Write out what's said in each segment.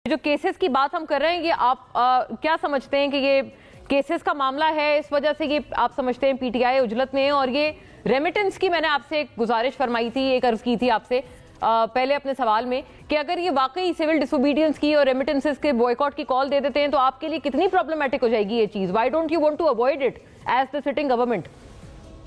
جو کیسز کی بات ہم کر رہے ہیں یہ آپ کیا سمجھتے ہیں کہ یہ کیسز کا معاملہ ہے اس وجہ سے یہ آپ سمجھتے ہیں پی ٹی آئی اجلت میں ہے؟ اور یہ ریمیٹنس کی میں نے آپ سے ایک گزارش فرمائی تھی، ایک عرض کی تھی آپ سے پہلے اپنے سوال میں کہ اگر یہ واقعی سول ڈس اوبیڈینس کی اور ریمیٹنسز کے بوائیکاٹ کی کال دے دیتے ہیں تو آپ کے لیے کتنی پرابلمٹک ہو جائے گی یہ چیز؟ Why don't you want to avoid it as the sitting government?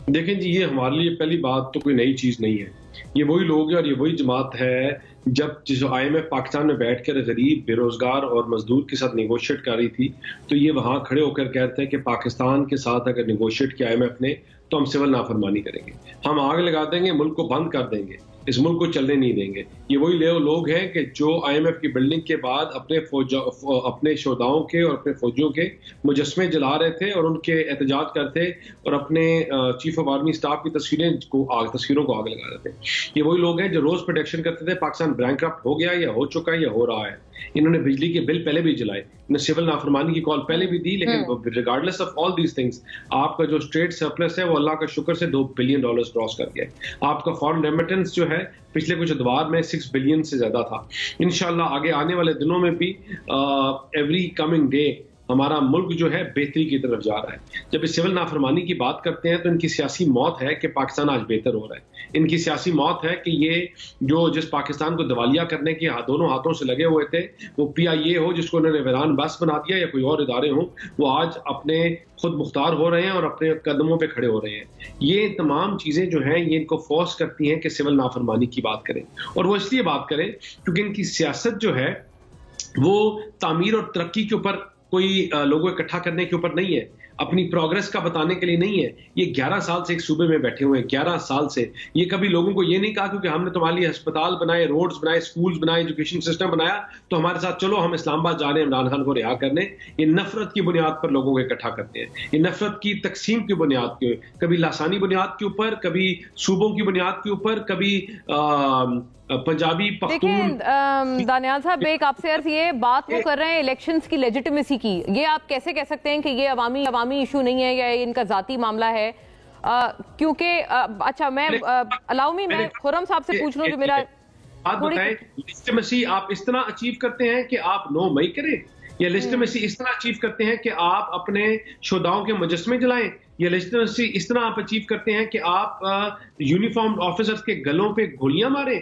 دیکھیں جی، یہ ہمارے لیے پہلی بات تو کوئی نئی چیز نہیں ہے. یہ وہی لوگ ہیں اور یہ وہی جماعت ہے جب آئی ایم ایف پاکستان میں بیٹھ کر غریب، بے روزگار اور مزدور کے ساتھ نیگوشیٹ کر رہی تھی تو یہ وہاں کھڑے ہو کر کہتے ہیں کہ پاکستان کے ساتھ اگر نیگوشیٹ کیا آئی ایم ایف نے تو ہم سول نافرمانی کریں گے، ہم آگ لگا دیں گے، ملک کو بند کر دیں گے، اس ملک کو چلنے نہیں دیں گے. یہ وہی لوگ ہیں کہ جو آئی ایم ایف کی بلڈنگ کے بعد اپنے شہداؤں کے اور اپنے فوجیوں کے مجسمے جلا رہے تھے اور ان کے احتجاج کرتے اور اپنے چیف آف آرمی اسٹاف کی تصویروں کو آگ لگا رہے تھے. یہ وہی لوگ ہیں جو روز پروڈکشن کرتے تھے پاکستان بینکرپٹ ہو گیا یا ہو چکا ہے یا ہو رہا ہے. انہوں نے بجلی کے بل پہلے بھی جلائے، انہوں نے سول نافرمانی کی کال پہلے بھی دی، لیکن regardless of all these things آپ کا جو اسٹیٹ سرپلس ہے وہ اللہ کا شکر سے $2 بلین کراس کر گیا. آپ کا فارن ریمیٹنس جو ہے پچھلے کچھ ادوار میں 6 بلین سے زیادہ تھا. انشاءاللہ آگے آنے والے دنوں میں بھی ایوری کمنگ ڈے ہمارا ملک جو ہے بہتری کی طرف جا رہا ہے. جب اس سول نافرمانی کی بات کرتے ہیں تو ان کی سیاسی موت ہے کہ پاکستان آج بہتر ہو رہا ہے. ان کی سیاسی موت ہے کہ یہ جس پاکستان کو دیوالیہ کرنے کے دونوں ہاتھوں سے لگے ہوئے تھے، وہ پی آئی اے ہو جس کو انہوں نے ویران بس بنا دیا یا کوئی اور ادارے ہوں، وہ آج اپنے خود مختار ہو رہے ہیں اور اپنے قدموں پہ کھڑے ہو رہے ہیں. یہ تمام چیزیں جو ہیں یہ ان کو فورس کرتی ہیں کہ سول نافرمانی کی بات کریں، اور وہ اس لیے بات کریں کیونکہ ان کی سیاست جو ہے وہ تعمیر اور ترقی کے اوپر، کوئی لوگوں اکٹھا کرنے کے اوپر نہیں ہے، اپنی پروگرس کا بتانے کے لیے نہیں ہے. یہ 11 سال سے ایک صوبے میں بیٹھے ہوئے ہیں، 11 سال سے. یہ کبھی لوگوں کو یہ نہیں کہا کیونکہ ہم نے تمہارے لیے ہسپتال بنائے، روڈز بنائے، سکولز بنائے، ایجوکیشن سسٹم بنایا تو ہمارے ساتھ چلو ہم اسلام آباد جا رہے ہیں عمران خان کو رہا کرنے. یہ نفرت کی بنیاد پر لوگوں کو اکٹھا کرتے ہیں، یہ نفرت کی تقسیم کی بنیاد کے، کبھی لاسانی بنیاد کے اوپر، کبھی صوبوں کی بنیاد کے اوپر، کبھی پنجابی پختون. دانیال صاحب ایک آپ سے عرض یہ بات وہ کر رہے ہیں الیکشنز کی لیجیٹمیسی کی، یہ آپ کیسے کہہ سکتے ہیں کہ یہ عوامی ایشو نہیں ہے یا ان کا ذاتی معاملہ ہے؟ کیونکہ اچھا میں خرم صاحب سے پوچھ لوں جو میرا بات بتائیں، لیجیٹمیسی آپ اس طرح اچیو کرتے ہیں کہ آپ 9 مئی کریں، یا لیجیٹمیسی اس طرح اچیو کرتے ہیں کہ آپ اپنے شہداؤں کے مجسمے جلائیں، یا لیجیٹمیسی اس طرح آپ اچیو کرتے ہیں کہ آپ یونیفارم آفیسرز کے گلوں پہ گولیاں ماریں؟